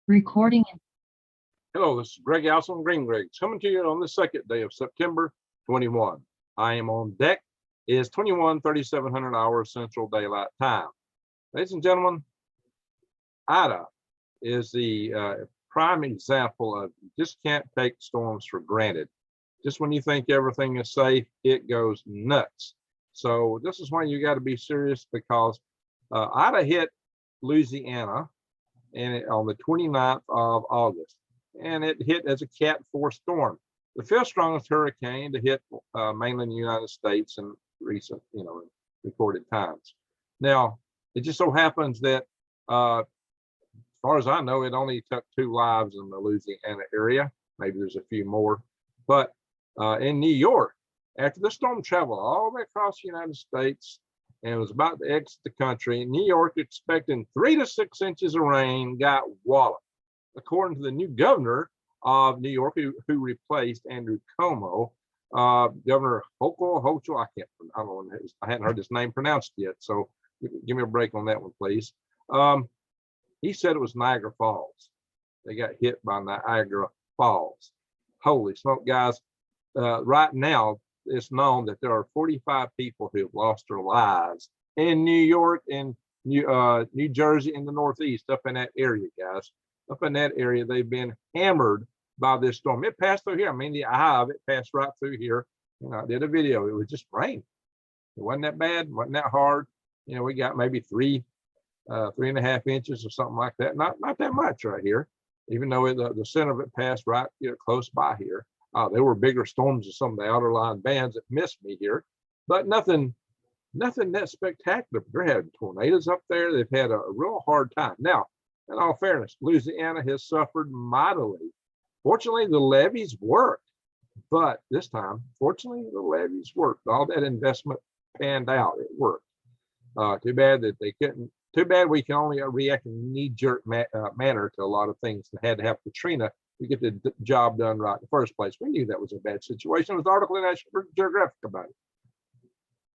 Recording. Hello, this is Greg Allison, Green Greg, coming to you on the second day of September 21. I am on deck. It is 21:37 hours Central Daylight Time. Ladies and gentlemen, Ida is the prime example of you just can't take storms for granted. Just when you think everything is safe, it goes nuts. So this is when you got to be serious because Ida hit Louisiana on the 29th of August. And it hit as a Cat 4 storm, the fifth strongest hurricane to hit mainland United States in recent, recorded times. Now, it just so happens that, as far as I know, it only took 2 lives in the Louisiana area. Maybe there's a few more, but in New York, after the storm traveled all the way across the United States and was about to exit the country, New York, expecting 3 to 6 inches of rain, got walloped. According to the new governor of New York, who replaced Andrew Cuomo, Governor Hochul, I hadn't heard his name pronounced yet, so give me a break on that one, please. He said it was Niagara Falls. They got hit by Niagara Falls. Holy smoke, guys. Right now, it's known that there are 45 people who have lost their lives in New York and New Jersey in the Northeast, up in that area, guys. Up in that area, they've been hammered by this storm. It passed through here. I mean, the eye of it passed right through here. I did a video. It was just rain. It wasn't that bad. Wasn't that hard. We got maybe 3.5 inches or something like that. Not that much right here, even though the center of it passed right close by here. There were bigger storms of some of the outer line bands that missed me here, but nothing that spectacular. They're having tornadoes up there. They've had a real hard time. Now, in all fairness, Louisiana has suffered mightily. Fortunately, the levees worked, but this time, fortunately, the levees worked. All that investment panned out. It worked. Too bad that they couldn't. Too bad we can only react in a knee-jerk manner to a lot of things and had to have Katrina to get the job done right in the first place. We knew that was a bad situation. There was an article in National Geographic about it.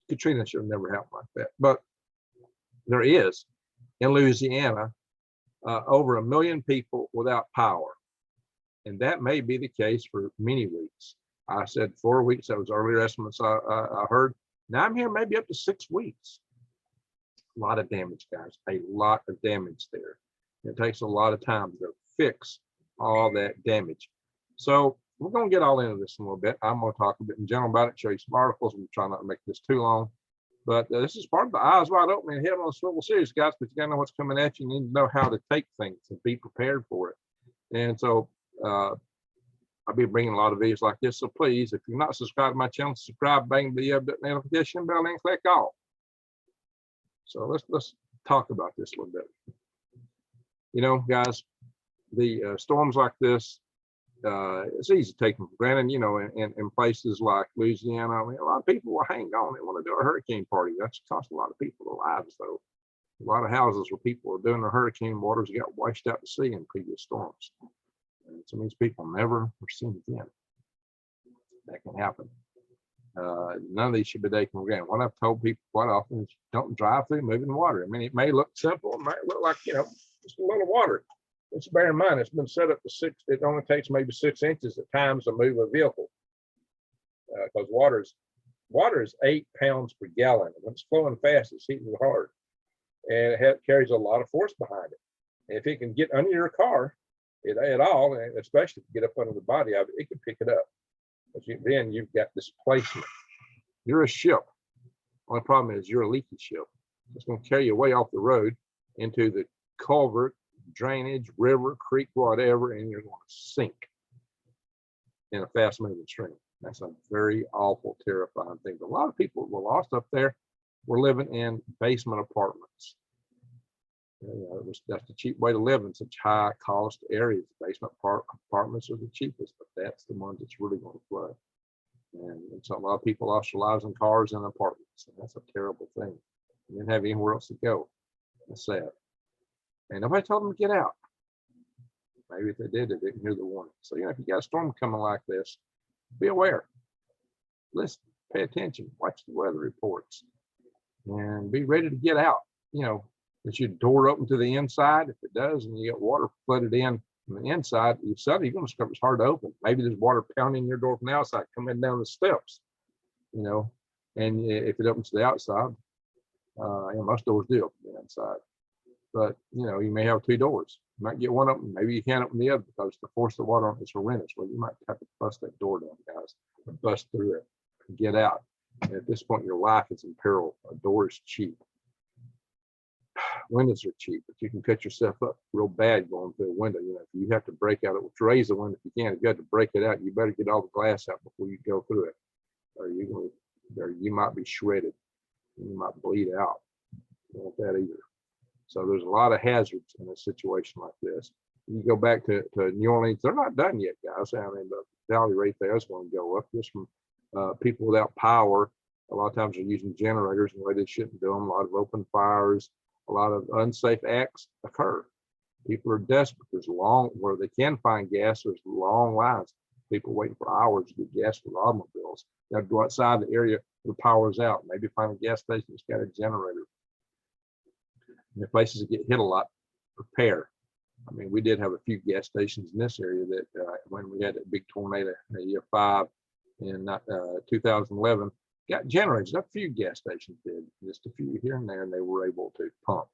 Katrina should have never happened like that. But there is, in Louisiana, over 1 million people without power. And that may be the case for many weeks. I said 4 weeks. That was earlier estimates I heard. Now I'm here maybe up to 6 weeks. A lot of damage, guys. A lot of damage there. It takes a lot of time to fix all that damage. So we're going to get all into this in a little bit. I'm going to talk a bit in general about it, show you some articles. I'm trying not to make this too long. But this is part of the eyes wide open and head on a swivel series, guys. But you got to know what's coming at you. You need to know how to take things and be prepared for it. And so I'll be bringing a lot of videos like this. So please, if you're not subscribed to my channel, subscribe, bang the notification bell, and click all. So let's talk about this a little bit. Guys, the storms like this, it's easy to take them for granted, in places like Louisiana. I mean, a lot of people will hang on. They want to do a hurricane party. That's cost a lot of people their lives, though. A lot of houses where people are doing their hurricane waters got washed out to sea in previous storms. And some of these people never were seen again. That can happen. None of these should be taken for granted. What I've told people quite often is don't drive through moving water. I mean, it may look simple. It might look like, just a little water. Let's bear in mind, it's been set up to 6. It only takes maybe 6 inches at times to move a vehicle, because water is 8 pounds per gallon. When it's flowing fast, it's heating hard, and it carries a lot of force behind it. And if it can get under your car at all, and especially if you get up under the body of it, it can pick it up. But then you've got displacement. You're a ship. Only problem is you're a leaky ship. It's going to carry you way off the road into the culvert, drainage, river, creek, whatever, and you're going to sink in a fast moving stream. That's a very awful, terrifying thing. But a lot of people were lost up there. We're living in basement apartments. That's the cheap way to live in such high cost areas. Basement apartments are the cheapest, but that's the ones that's really going to flood. And so a lot of people lost their lives in cars and apartments, and that's a terrible thing. They didn't have anywhere else to go. That's sad. And nobody told them to get out. Maybe if they did, they didn't hear the warning. So, if you got a storm coming like this, be aware. Listen, pay attention, watch the weather reports, and be ready to get out. Is your door open to the inside? If it does, and you get water flooded in from the inside, you suddenly you're going to discover it's hard to open. Maybe there's water pounding your door from the outside, coming down the steps, you know. And if it opens to the outside, and most doors do open to the inside. But you know, you may have two doors. You might get one open, maybe you can't open the other because to force the water on it's horrendous. Well, you might have to bust that door down, guys, or bust through it, and get out. And at this point, your life is in peril. A door is cheap. Windows are cheap, but you can cut yourself up real bad going through a window. You know, if you have to break out, raise the window if you can. If you have to break it out, you better get all the glass out before you go through it, or you might be shredded. You might bleed out. You don't want that either. So there's a lot of hazards in a situation like this. You go back to New Orleans, they're not done yet, guys. I mean, the fatality rate there is going to go up just from people without power. A lot of times they're using generators in a way they shouldn't do them. A lot of open fires, a lot of unsafe acts occur. People are desperate. There's where they can find gas, there's long lines. People waiting for hours to get gas for automobiles. They have to go outside the area where the power's out. Maybe find a gas station that's got a generator. And the places that get hit a lot, prepare. I mean, we did have a few gas stations in this area that when we had that big tornado in year 5 in 2011, got generators. A few gas stations did, just a few here and there, and they were able to pump.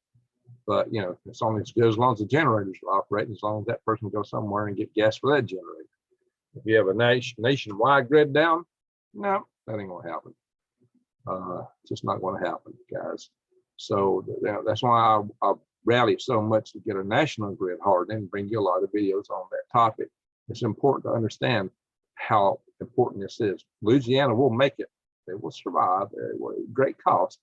But you know, it's only as good as long as the generators are operating, as long as that person goes somewhere and get gas for that generator. If you have a nationwide grid down, no, that ain't gonna happen. It's just not gonna happen, guys. So that's why I rally so much to get a national grid hardened and bring you a lot of videos on that topic. It's important to understand how important this is. Louisiana will make it. They will survive at great cost.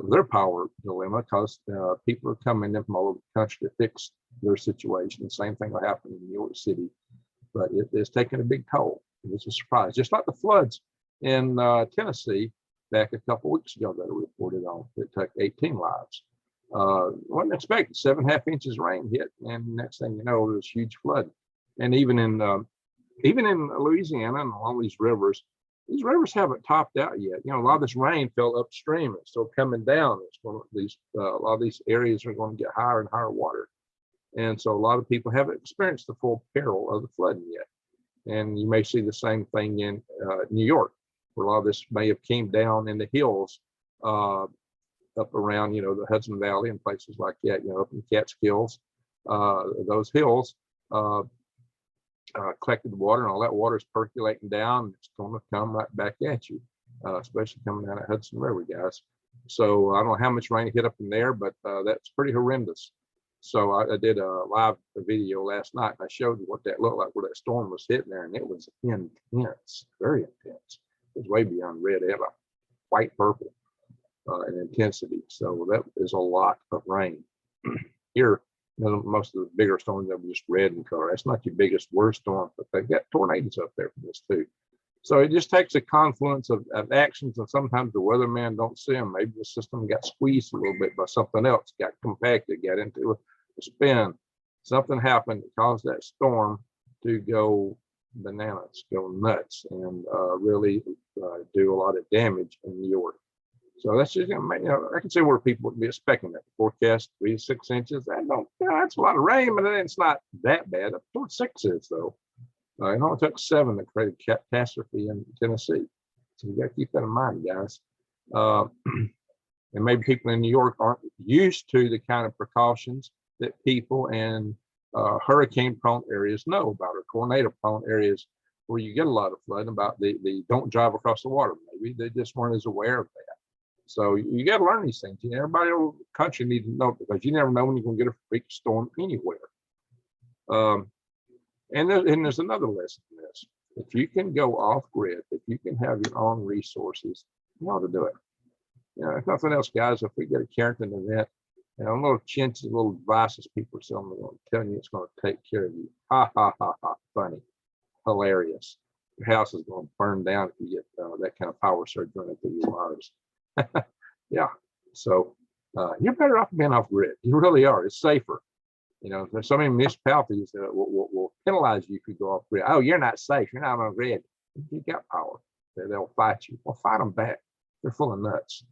Their power dilemma, because people are coming in from all over the country to fix their situation. The same thing will happen in New York City, but it is taking a big toll. It's a surprise, just like the floods in Tennessee back a couple weeks ago that I reported on. It took 18 lives. Wasn't expected. 7.5 inches rain hit, and next thing you know, there's huge flood. And even in Louisiana and along these rivers haven't topped out yet. You know, a lot of this rain fell upstream. It's still coming down. It's going to, a lot of these areas are going to get higher and higher water. And so a lot of people haven't experienced the full peril of the flooding yet. And you may see the same thing in New York, where a lot of this may have came down in the hills up around, you know, the Hudson Valley and places like that, you know, up in the Catskills. Those hills collected water, and all that water is percolating down. It's going to come right back at you, especially coming down that Hudson River, guys. So I don't know how much rain hit up in there, but that's pretty horrendous. So I did a live video last night, and I showed you what that looked like, where that storm was hitting there, and it was intense, very intense. It was way beyond red. It had a white purple in intensity. So that is a lot of rain. Here, you know, most of the bigger storms that were just red in color. That's not your biggest, worst storm, but they've got tornadoes up there for this too. So it just takes a confluence of actions, and sometimes the weatherman don't see them. Maybe the system got squeezed a little bit by something else, got compacted, got into a spin. Something happened that caused that storm to go bananas, go nuts, and really do a lot of damage in New York. So that's just, you know, I can see where people would be expecting that. Forecast 3 to 6 inches. That's a lot of rain, but it's not that bad. Up towards 6 is though. It only took 7 to create a catastrophe in Tennessee. So you got to keep that in mind, guys. And maybe people in New York aren't used to the kind of precautions that people in hurricane-prone areas know about, or tornado-prone areas where you get a lot of flooding, about the don't drive across the water. Maybe they just weren't as aware of that. So you got to learn these things. You know, everybody in the country needs to know, because you never know when you're going to get a freak storm anywhere. And there's another lesson in this. If you can go off grid, if you can have your own resources, you ought to do it. You know, if nothing else, guys, if we get a Carrington event, and on little chinches, little devices people are selling, they're going to tell you it's going to take care of you. Ha, ha, ha, ha. Funny. Hilarious. Your house is going to burn down if you get that kind of power surge running through your wires. Yeah. So you're better off being off grid. You really are. It's safer. You know, there's so many municipalities that will penalize you if you go off grid. Oh, you're not safe. You're not on grid. You got power. They'll fight you. Well, fight them back. They're full of nuts.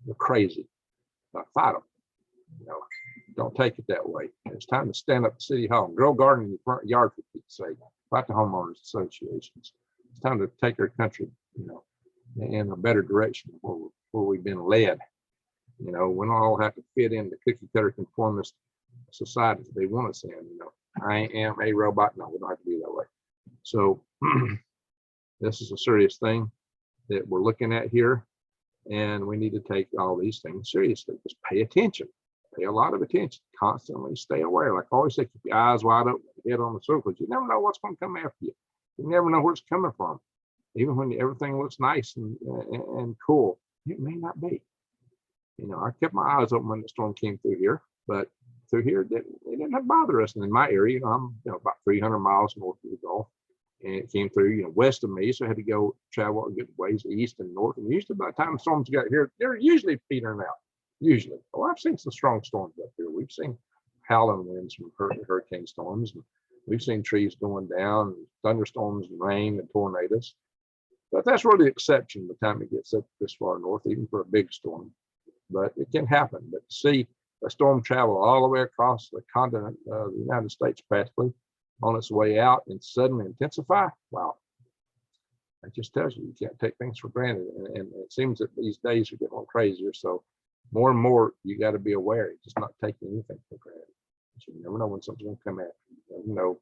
They're crazy. Fight them. You know, don't take it that way. It's time to stand up at City Hall and grow a garden in your front yard, for Pete's sake. Fight the homeowners associations. It's time to take our country, you know, in a better direction where we've been led. You know, we don't all have to fit in the cookie cutter conformist society that they want us in. You know, I am a robot. No, we don't have to be that way. So this is a serious thing that we're looking at here, and we need to take all these things seriously. Just pay attention, pay a lot of attention, constantly stay aware. Like I always say, keep your eyes wide open, head on the swivel. You never know what's going to come after you. You never know where it's coming from. Even when everything looks nice and cool, it may not be. You know, I kept my eyes open when the storm came through here, but through here, it didn't bother us. And in my area, you know, I'm about 300 miles north of the Gulf, and it came through, you know, west of me. So I had to go travel a good ways east and north. And usually by the time the storms got here, they're usually petering out. Usually. Oh, I've seen some strong storms up here. We've seen howling winds from hurricane storms. And we've seen trees going down, thunderstorms and rain and tornadoes. But that's really the exception by the time it gets up this far north, even for a big storm. But it can happen. But to see a storm travel all the way across the continent of the United States, practically on its way out and suddenly intensify, wow. It just tells you can't take things for granted. And it seems that these days are getting a little crazier. So more and more, you got to be aware. You're just not taking anything for granted. You never know when something's going to come at you. You never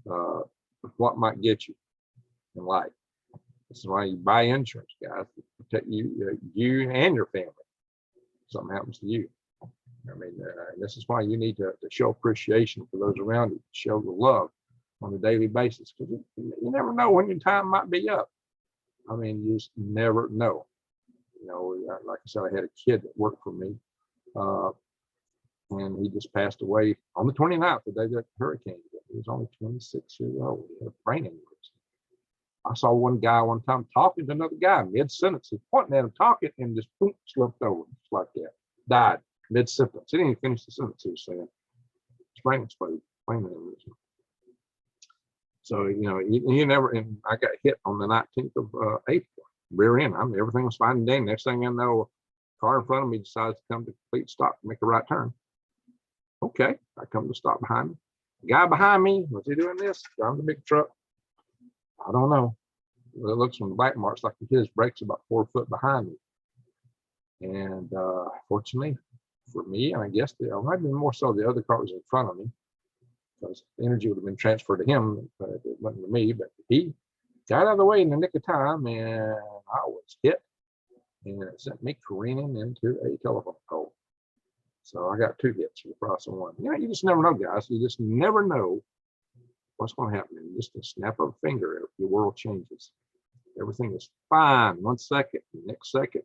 know what might get you in life. This is why you buy insurance, guys, to protect you and your family. Something happens to you. I mean, this is why you need to show appreciation for those around you, show the love on a daily basis, because you never know when your time might be up. I mean, you just never know. You know, like I said, I had a kid that worked for me, and he just passed away on the 29th, the day that the hurricane hit. He was only 26 years old. He had a brain aneurysm. I saw one guy one time talking to another guy mid-sentence. He's pointing at him, talking, and just boom, slipped over, just like that. Died mid-sentence. He didn't even finish the sentence he was saying. His brain exploded, brain aneurysm. So, you know, you never, and I got hit on the 19th of April, rear end. I mean, everything was fine and dandy. Next thing I know, a car in front of me decides to come to complete stop, make a right turn. Okay, I come to stop behind me. The guy behind me, was he doing this? Driving the big truck? I don't know. It looks from the black marks like his brakes about 4 foot behind me. And fortunately for me, and I guess it might have been more so the other car was in front of me, because the energy would have been transferred to him, but it wasn't to me. But he got out of the way in the nick of time, and I was hit, and it sent me careening into a telephone pole. So I got 2 hits for the price of 1. You know, you just never know, guys. You just never know what's going to happen. And just a snap of a finger, your world changes. Everything is fine 1 second, the next second,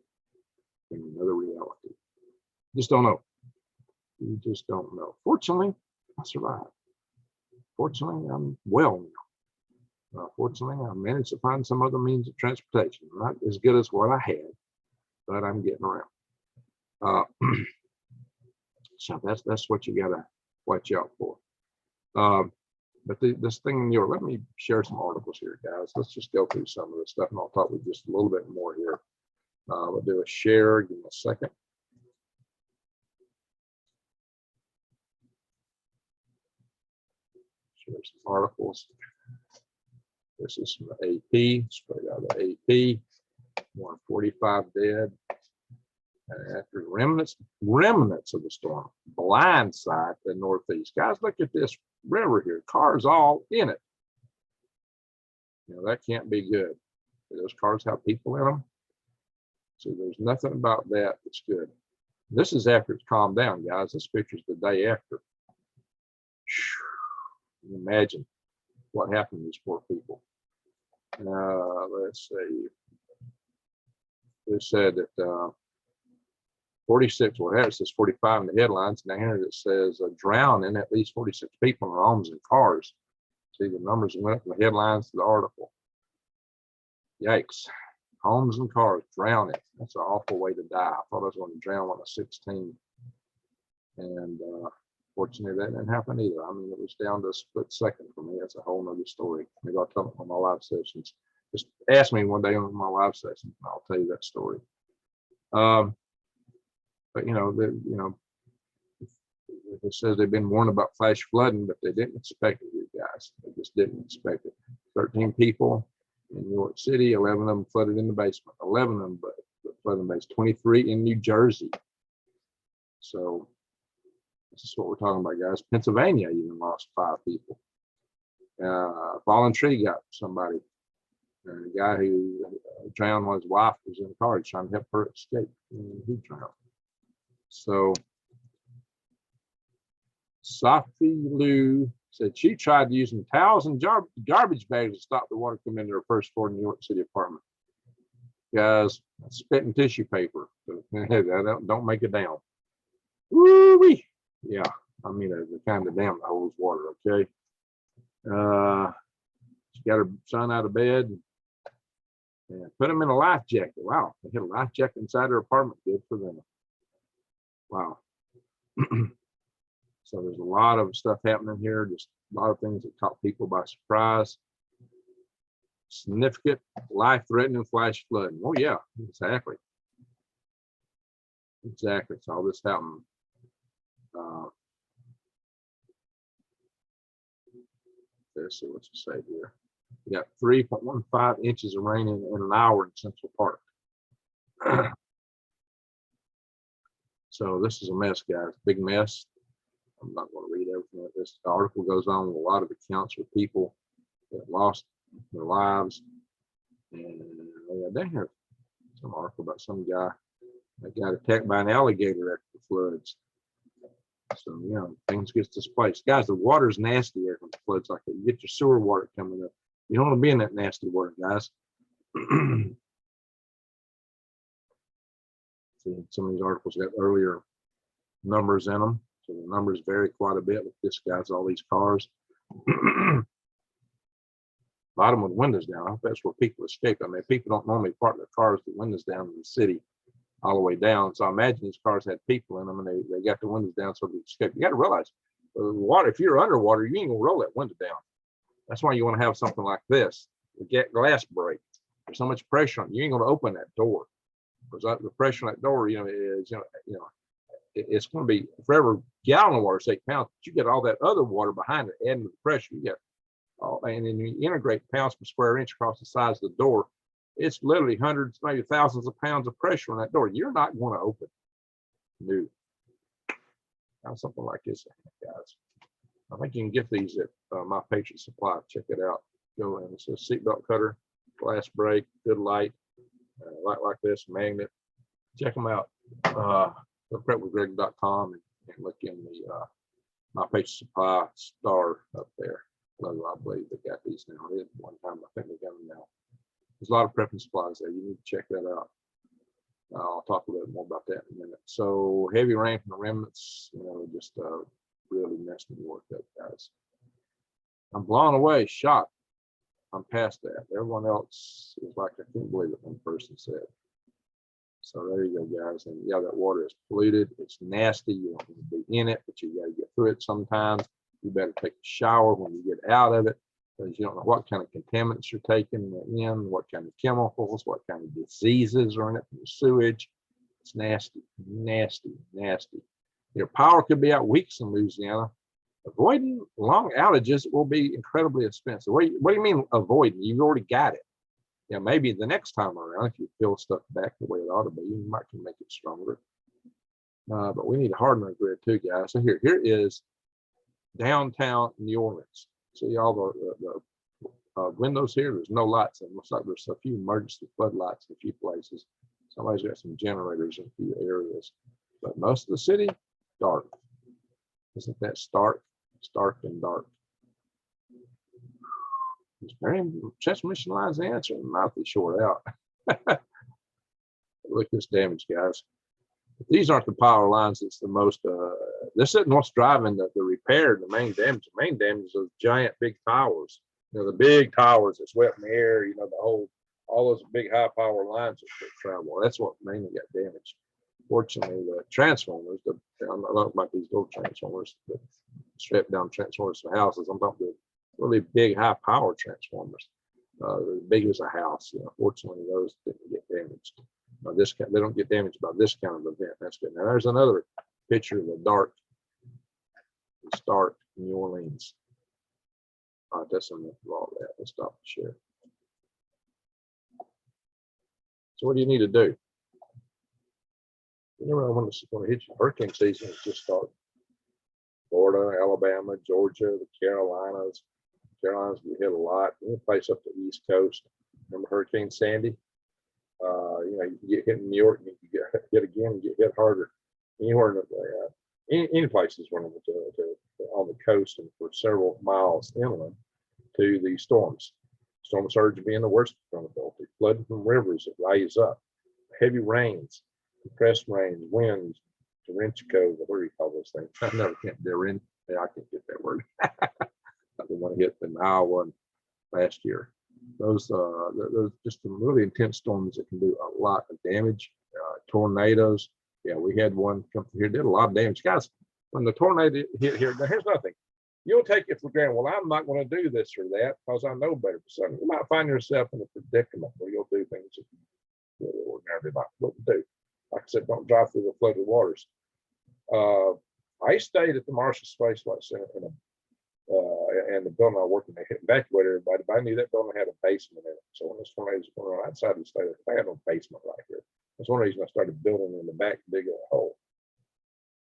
in another reality. You just don't know. You just don't know. Fortunately, I survived. Fortunately, I'm well now. Fortunately, I managed to find some other means of transportation. Not as good as what I had, but I'm getting around. So that's what you got to watch out for. But this thing in your, let me share some articles here, guys. Let's just go through some of this stuff, and I'll talk with you just a little bit more here. We'll do a share. Give me a second. Share some articles. This is from the AP, straight out of the AP. 145 dead. And after remnants of the storm, blindside the northeast. Guys, look at this river here. Cars all in it. You know, that can't be good. Do those cars have people in them? So there's nothing about that that's good. This is after it's calmed down, guys. This picture's the day after. Imagine what happened to these poor people. Let's see. They said that 46, well, it says 45 in the headlines. Now here it says drowning at least 46 people in homes and cars. See, the numbers went up from the headlines to the article. Yikes. Homes and cars drowning. That's an awful way to die. I thought I was going to drown when I was 16. And fortunately, that didn't happen either. I mean, it was down to a split second for me. That's a whole nother story. Maybe I'll tell it on my live sessions. Just ask me one day on my live session, and I'll tell you that story. But you know, It says they've been warned about flash flooding, but they didn't expect it, you guys. They just didn't expect it. 13 people in New York City, 11 of them flooded in the basement. 11 of them flooded in the basement. 23 in New Jersey. So this is what we're talking about, guys. Pennsylvania even lost 5 people. Fallen tree got somebody. The guy who drowned while his wife was in the car trying to help her escape. And he drowned. So Sophie Lou said she tried using towels and garbage bags to stop the water coming into her first floor New York City apartment. Guys, spit and tissue paper. Don't make a dam. Woo-wee. Yeah, I mean the kind of dam that holds water, okay? She got her son out of bed and put him in a life jacket. Wow, they had a life jacket inside her apartment. Good for them. Wow. So there's a lot of stuff happening here, just a lot of things that caught people by surprise. Significant life-threatening flash flooding. Oh yeah, exactly. Exactly. So all this happened. Let's see what you say here. We got 3.15 inches of rain in an hour in Central Park. So this is a mess, guys. Big mess. I'm not going to read everything. This article goes on with a lot of accounts of people that lost their lives. And down here, some article about some guy that got attacked by an alligator after the floods. So, you know, things get displaced. Guys, the water's nasty here when it floods like that. You get your sewer water coming up. You don't want to be in that nasty water, guys. See, some of these articles got earlier numbers in them. So the numbers vary quite a bit with this, guys, all these cars. Bottom with windows down. I hope that's where people escape. I mean, people don't normally park their cars with windows down in the city all the way down. So I imagine these cars had people in them and they got the windows down so they escape. You got to realize, water, if you're underwater, you ain't gonna roll that window down. That's why you want to have something like this. The glass break. There's so much pressure on you, ain't gonna open that door. Because the pressure on that door, you know, is it's going to be for every gallon of water, say pounds, but you get all that other water behind it, adding to the pressure. You get and then you integrate pounds per square inch across the size of the door. It's literally hundreds, maybe thousands of pounds of pressure on that door. You're not going to open. No. Now something like this, guys. I think you can get these at My Patriot Supply. Check it out. Go in. It says seatbelt cutter, glass break, good light, light like this, magnet. Check them out. Look at prepwithgreg.com and look in the My Patriot Supply star up there. I believe they got these now. It is one time. I think they got them now. There's a lot of prepping supplies there. You need to check that out. I'll talk a little bit more about that in a minute. So heavy rain from the remnants, you know, just really messed me work up, guys. I'm blown away, shocked. I'm past that. Everyone else is like, I can't believe it, one person said. So there you go, guys. And yeah, that water is polluted. It's nasty. You don't need to be in it, but you got to get through it sometimes. You better take a shower when you get out of it, because you don't know what kind of contaminants you're taking in, what kind of chemicals, what kind of diseases are in it from the sewage. It's nasty, nasty, nasty. Your power could be out weeks in Louisiana. Avoiding long outages will be incredibly expensive. What do you mean avoiding? You've already got it. Yeah, maybe the next time around, if you fill stuff back the way it ought to be, you might can make it stronger. But we need to harden our grid too, guys. So here is downtown New Orleans. See all the windows here. There's no lights. It looks like there's a few emergency floodlights in a few places. Somebody's got some generators in a few areas, but most of the city dark. Isn't that stark? Stark and dark. Transmission lines answer might be short out. Look at this damage, guys. But these aren't the power lines. It's the most. This isn't what's driving the repair. The main damage. The main damage is those giant big towers. You know, the big towers that's wet in the air. You know, all those big high power lines that travel. That's what mainly got damaged. Fortunately, the transformers. I'm not talking about these little transformers, but strapped down transformers for houses. I'm talking about really big high power transformers, as big as a house. You know, fortunately, those didn't get damaged. They don't get damaged by this kind of event. That's good. Now there's another picture of the dark and start in New Orleans. That's enough of all that. Let's stop the share. So what do you need to do? You never know when it's going to hit you. Hurricane season is just starting. Florida, Alabama, Georgia, the Carolinas. Carolinas get hit a lot. Any place up the East Coast. Remember Hurricane Sandy? You know, you can get hit in New York, and you can get hit again and get hit harder. Anywhere in the, any places running on the coast and for several miles inland to the storms. Storm surge being the worst vulnerability. Flooding from rivers that rise up. Heavy rains, compressed rains, winds, torrential, what do you call those things? I never can't yeah, I can't get that word. The one hit in Iowa last year. Those just some really intense storms that can do a lot of damage. Tornadoes. Yeah, we had one come through here, did a lot of damage. Guys, when the tornado hit here, now here's nothing. You'll take it for granted. Well, I'm not going to do this or that because I know better. But suddenly you might find yourself in a predicament where you'll do things that you ordinarily not wouldn't do. Like I said, don't drive through the flooded waters. I stayed at the Marshall Space Flight Center and the building I worked in, they evacuated everybody, but I knew that building had a basement in it. So when this tornado was going on outside the state, they had no basement right here. That's one reason I started building in the back to dig a hole.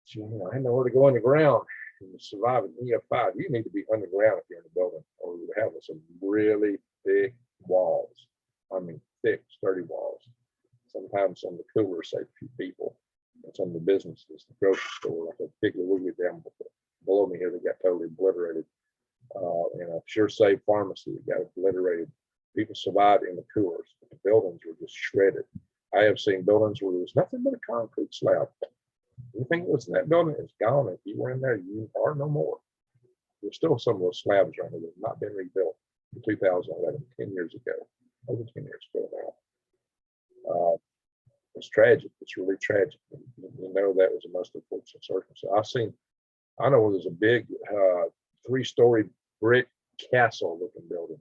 So, you know, I had nowhere to go in the ground and to survive an EF5. You need to be underground if you're in the building, or we would have some really thick walls. I mean, thick, sturdy walls. Sometimes some of the coolers save a few people. And some of the businesses, the grocery store, like a Piggly Wiggly down below me here, they got totally obliterated. And a Sure Save pharmacy that got obliterated. People survived in the coolers, but the buildings were just shredded. I have seen buildings where there was nothing but a concrete slab. Anything that was in that building is gone. If you were in there, you are no more. There's still some of those slabs around there that have not been rebuilt in 2011, 10 years ago, over 10 years ago now. It's tragic. It's really tragic. You know, that was the most unfortunate circumstance. I know there's a big 3-story brick castle looking building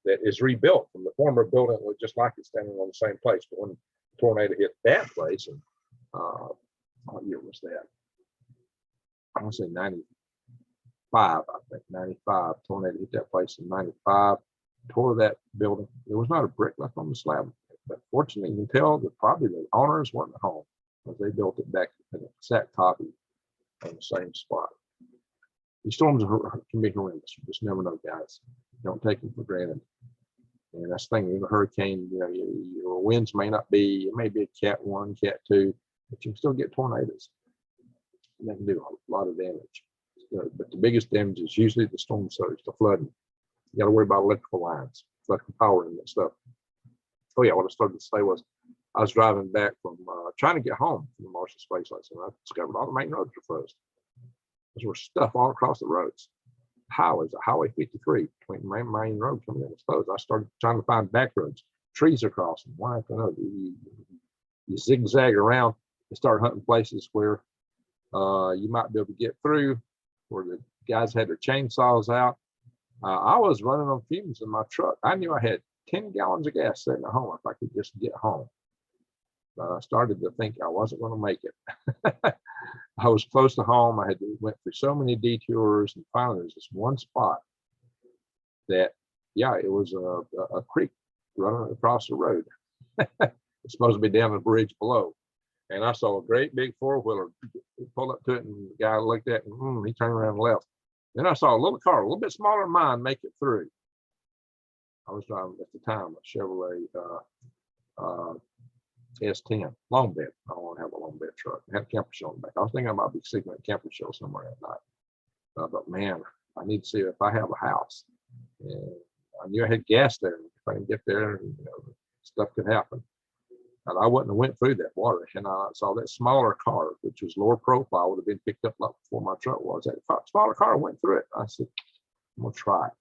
that is rebuilt from the former building. It looked just like it's standing on the same place. But when the tornado hit that place, and what year was that? I want to say 95, I think 95. Tornado hit that place in 95, tore that building. There was not a brick left on the slab. But fortunately, you can tell that probably the owners weren't at home because they built it back in the exact copy on the same spot. These storms can be horrendous. You just never know, guys. Don't take them for granted. And that's the thing, in a hurricane, you know, your winds may not be, it may be a Cat 1, Cat 2, but you can still get tornadoes. And they can do a lot of damage. But the biggest damage is usually the storm surge, the flooding. You got to worry about electrical lines, electrical power and that stuff. Oh yeah, what I started to say was, I was driving back from trying to get home from the Marshall Space Flight Center. I discovered all the main roads were frozen. There was stuff all across the roads. Highways, Highway 53, between main road coming in was closed. I started trying to find back roads. Trees are crossing. One after another. You zigzag around and start hunting places where you might be able to get through, where the guys had their chainsaws out. I was running on fumes in my truck. I knew I had 10 gallons of gas sitting at home if I could just get home. But I started to think I wasn't going to make it. I was close to home. I went through so many detours, and finally there's this one spot that, yeah, it was a creek running across the road. It's supposed to be down the bridge below. And I saw a great big 4-wheeler pull up to it, and the guy looked at it, and he turned around and left. Then I saw a little car, a little bit smaller than mine, make it through. I was driving at the time a Chevrolet S10 long bed. I don't want to have a long bed truck. I had a camper show in the back. I was thinking I might be signaling a camper show somewhere at night. But man, I need to see if I have a house. And I knew I had gas there. If I can get there, you know, stuff could happen. And I wouldn't have went through that water. And I saw that smaller car, which was lower profile, would have been picked up like before my truck was. That smaller car went through it. I said, I'm gonna try it.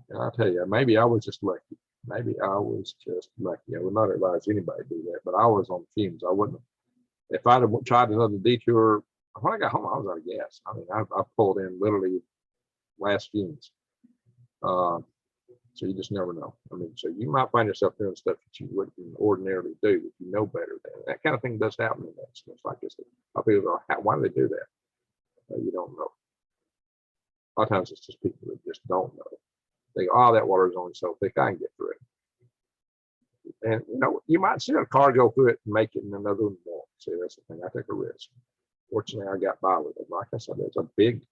And I tell you, maybe I was just lucky. Maybe I was just lucky. I would not advise anybody to do that, but I was on fumes. I wouldn't have. If I'd have tried another detour, when I got home, I was out of gas. I mean, I pulled in literally last fumes. So you just never know. I mean, so you might find yourself doing stuff that you wouldn't ordinarily do if you know better. That kind of thing does happen in that stuff like this. I feel, why do they do that? You don't know. A lot of times it's just people that just don't know. They go, oh, that water is only so thick, I can get through it. And you might see a car go through it and make it, and another one won't. See, that's the thing. I take a risk. Fortunately, I got by with it. Like I said, it's a big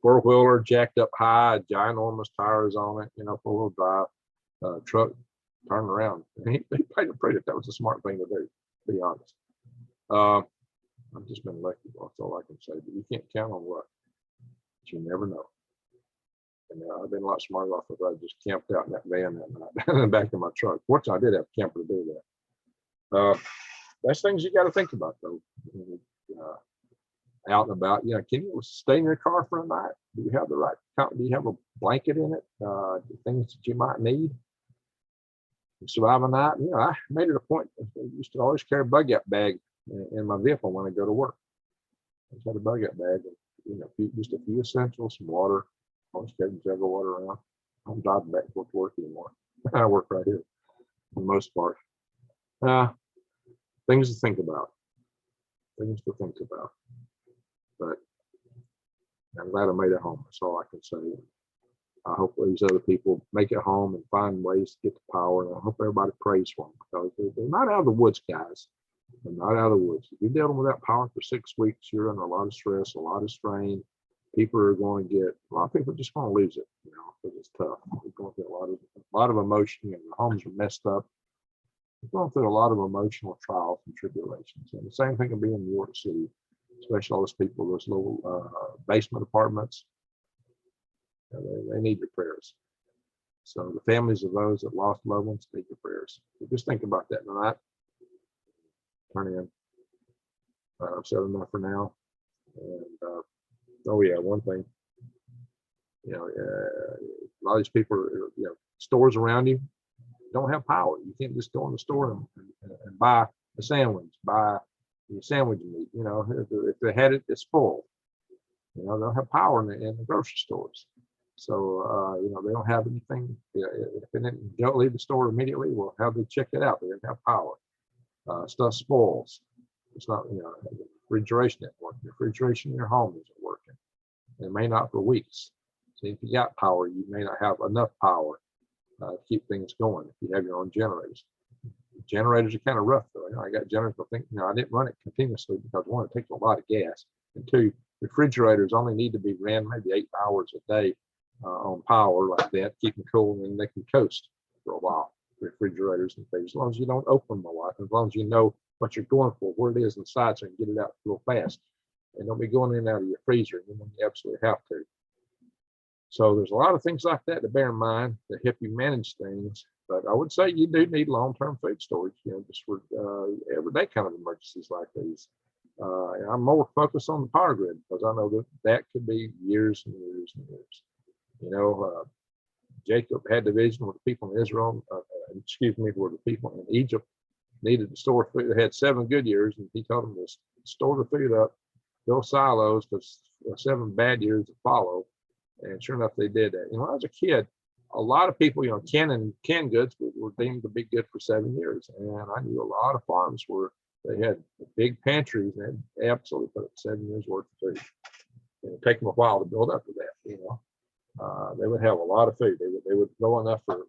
4-wheeler, jacked up high, ginormous tires on it. 4-wheel drive truck, turning around. And he paid a pretty. That was a smart thing to do. To be honest. I've just been lucky. That's all I can say. But you can't count on luck. But you never know. And I've been a lot smarter off if I just camped out in that van that night in the back of my truck. Fortunately, I did have a camper to do that. That's things you got to think about, though. Out and about, can you stay in your car for a night? Do you have the right? Do you have a blanket in it? Things that you might need to survive a night. I made it a point. I used to always carry a bug-out bag in my vehicle when I go to work. I just had a bug-out bag, and just a few essentials, some water. Always carry a jug of water around. I'm driving back and forth to work anymore. I work right here for the most part. Things to think about. Things to think about. But I'm glad I made it home. That's all I can say. I hope these other people make it home and find ways to get the power. And I hope everybody prays for them, because they're not out of the woods, guys. They're not out of the woods. If you're dealing without power for 6 weeks, you're under a lot of stress, a lot of strain. People are going to get, a lot of people are just going to lose it, because it's tough. We're going through a lot of emotion, and the homes are messed up. We're going through a lot of emotional trials and tribulations. And the same thing can be in New York City, especially all those people, those little basement apartments. They need your prayers. So the families of those that lost loved ones need your prayers. So just think about that tonight. Turn in. I've said enough for now. And oh yeah, one thing. A lot of these people are, stores around you don't have power. You can't just go in the store and buy a sandwich, buy your sandwich meat. If they had it, it's full. They don't have power in the grocery stores. So, they don't have anything. If they don't leave the store immediately, well, how do they check it out? They didn't have power. Stuff spoils. It's not, refrigeration isn't working. The refrigeration in your home isn't working. It may not for weeks. So if you got power, you may not have enough power to keep things going if you have your own generators. Generators are kind of rough, though. I got generators, I didn't run it continuously because one, it takes a lot of gas, and two, refrigerators only need to be ran maybe 8 hours a day on power like that, keep them cool, and they can coast for a while. Refrigerators and things, as long as you don't open them a lot, as long as you know what you're going for, where it is inside, so you can get it out real fast, and don't be going in and out of your freezer when you absolutely have to. So there's a lot of things like that to bear in mind to help you manage things. But I would say you do need long-term food storage, just for everyday kind of emergencies like these. And I'm more focused on the power grid because I know that could be years and years and years. Jacob had the vision where the people in Israel, where the people in Egypt needed to store food. They had 7 good years, and he told them to store the food up, build silos, because 7 bad years to follow. And sure enough, they did that. When I was a kid, a lot of people, canned goods were deemed to be good for 7 years. And I knew a lot of farms where they had big pantries and they absolutely put up 7 years worth of food. And it'd take them a while to build up to that, They would have a lot of food. They would go enough for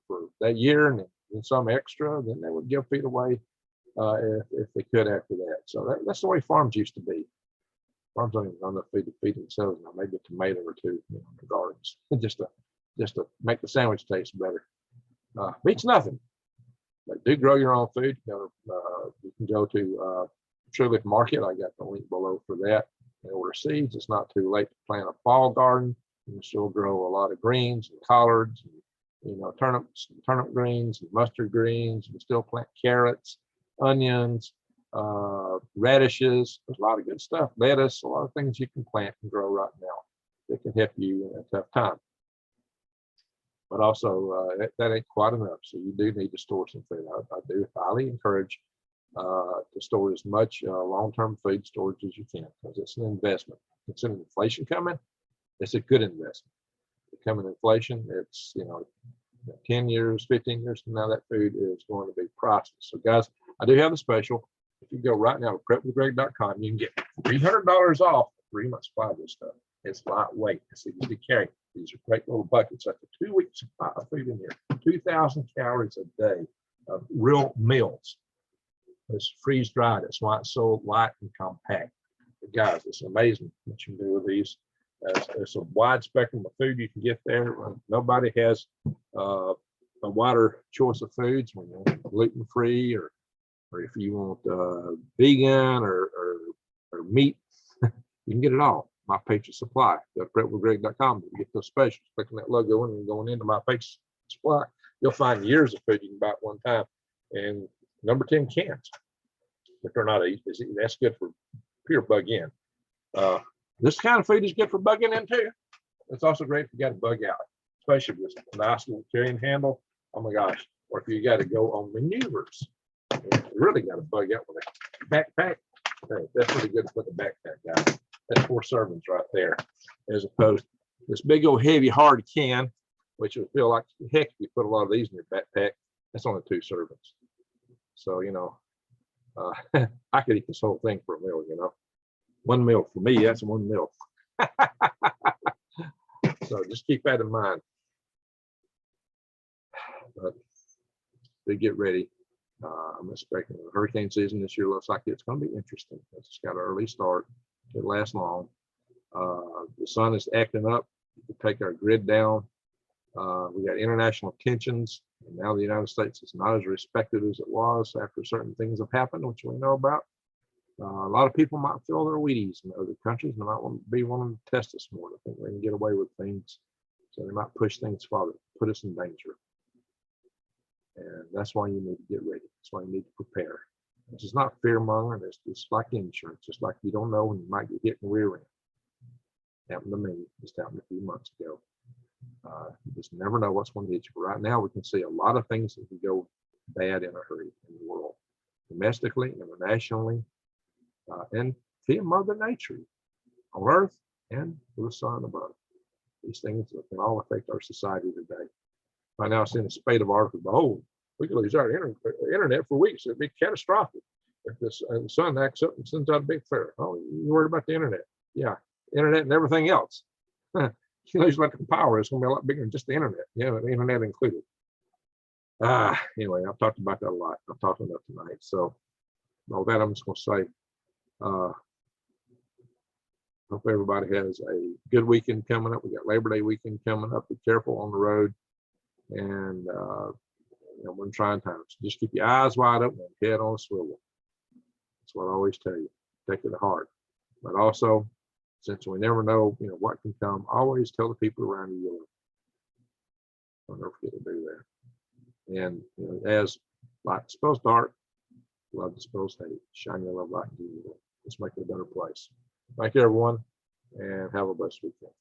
that year and some extra, then they would give feed away if they could after that. So that's the way farms used to be. Farms don't even have enough food to feed themselves now, maybe a tomato or two in the gardens, just to make the sandwich taste better. Beats nothing. But do grow your own food. You can go to True Leaf Market. I got the link below for that. And order seeds. It's not too late to plant a fall garden. You can still grow a lot of greens and collards, and, turnips, and turnip greens, and mustard greens. You can still plant carrots, onions, radishes. There's a lot of good stuff. Lettuce, a lot of things you can plant and grow right now that can help you in a tough time. But also, that ain't quite enough. So you do need to store some food. I do highly encourage to store as much long-term food storage as you can, because it's an investment. It's an inflation coming. It's a good investment. Coming inflation, it's 10 years, 15 years from now, that food is going to be priceless. So guys, I do have a special. If you go right now to prepwithgreg.com, you can get $300 off 3 months supply of this stuff. It's lightweight. It's easy to carry. These are great little buckets. That's a 2-week supply of food in here. 2,000 calories a day of real meals. It's freeze dried. That's why it's so light and compact. But guys, it's amazing what you can do with these. There's a wide spectrum of food you can get there. Nobody has a wider choice of foods when you're gluten free, or if you want vegan or meat, you can get it all. My Patriot Supply. Go to prepwithgreg.com to get those specials. Clicking that logo in and going into My Patriot Supply, you'll find years of food you can buy at one time, and number 10 cans. But they're not easy. That's good for pure bug in. This kind of food is good for bugging in too. It's also great if you got to bug out, especially with a nice little carrying handle. Oh my gosh. Or if you got to go on maneuvers, you really got to bug out with a backpack. That's really good to put the backpack out. That's 4 servings right there, as opposed to this big old heavy hard can, which would feel like heck if you put a lot of these in your backpack. That's only 2 servings. So, you know, I could eat this whole thing for a meal, you know. 1 meal for me, that's 1 meal. So just keep that in mind. But they get ready. I'm expecting the hurricane season this year looks like it's going to be interesting. It's got an early start. It lasts long. The sun is acting up to take our grid down. We got international tensions, and now the United States is not as respected as it was after certain things have happened, which we know about. A lot of people might feel their Wheaties in other countries, and they might want to be wanting to test us more. I think they can get away with things, so they might push things farther, put us in danger. And that's why you need to get ready. That's why you need to prepare. This is not fear mongering. It's just like insurance. Just like you don't know when you might get hit in the rear end. Happened to me. Just happened a few months ago. You just never know what's going to hit you. But right now, we can see a lot of things that can go bad in a hurry in the world, domestically, internationally, and via Mother Nature, on Earth and the sun above. These things can all affect our society today. Right now, I've seen a spate of articles. Oh, we could lose our internet for weeks. It'd be catastrophic if the sun acts up and sends out a big flare. Oh, you worried about the internet? Yeah, internet and everything else. You lose electrical power. It's going to be a lot bigger than just the internet. Yeah, the internet included. Anyway, I've talked about that a lot. I've talked enough tonight. So, all that I'm just going to say. Hope everybody has a good weekend coming up. We got Labor Day weekend coming up. Be careful on the road, and we're in trying times. Just keep your eyes wide open and head on a swivel. That's what I always tell you. Take it to heart. But also, since we never know, what can come, always tell the people around you. Don't ever forget to do that. And as light dispels dark, love dispels hate. Shine your love light into the world. Let's make it a better place. Thank you, everyone, and have a blessed weekend.